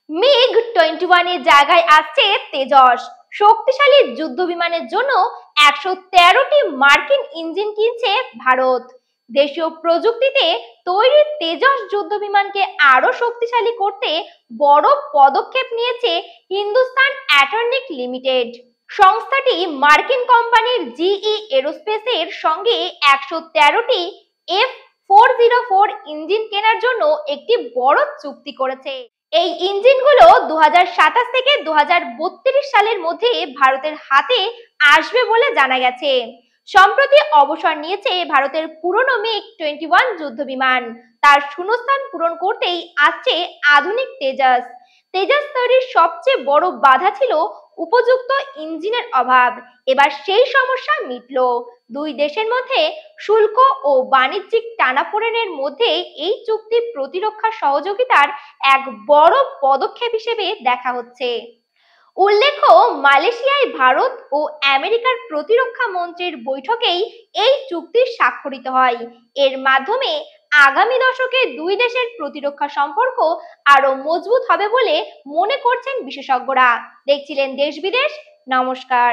MiG 21 এর জায়গায় আসছে তেজস। শক্তিশালী যুদ্ধ বিমানের জন্য 113টি মার্কিন ইঞ্জিন কিনছে ভারত। দেশীয় প্রযুক্তিতে তৈরি তেজস যুদ্ধ বিমানকে আরো শক্তিশালী করতে বড় পদক্ষেপ নিয়েছে হিন্দুস্তান অ্যাটমিক লিমিটেড। সংস্থাটি মার্কিন কোম্পানির জিই এরোস্পেসের সঙ্গে 113টি F404 ইঞ্জিন কেনার জন্য একটি বড় চুক্তি করেছে। এই ইঞ্জিনগুলো 2027 থেকে 2032 সালের মধ্যে ভারতের হাতে আসবে বলে জানা গেছে। সম্প্রতি অবসর নিয়েছে ভারতের পুরনো মিগ 21 যুদ্ধ বিমান। তার শূন্যস্থান পূরণ করতেই আসছে আধুনিক তেজস। তেজস তৈরির সবচেয়ে বড় বাধা ছিল উপযুক্ত ইঞ্জিনের অভাব। এবার সেই সমস্যা মিটল। দুই দেশের মধ্যে শুল্ক ও বাণিজ্যিক টানাপোড়েনের মধ্যে এই চুক্তি প্রতিরক্ষা সহযোগিতার এক বড় পদক্ষেপ হিসেবে দেখা হচ্ছে। উল্লেখ্য, মালয়েশিয়ায় ভারত ও আমেরিকার প্রতিরক্ষা মন্ত্রীর বৈঠকেই এই চুক্তি স্বাক্ষরিত হয়। এর মাধ্যমে আগামী দশকে দুই দেশের প্রতিরক্ষা সম্পর্ক আরো মজবুত হবে বলে মনে করছেন বিশেষজ্ঞরা। দেখছিলেন দেশ বিদেশ। নমস্কার।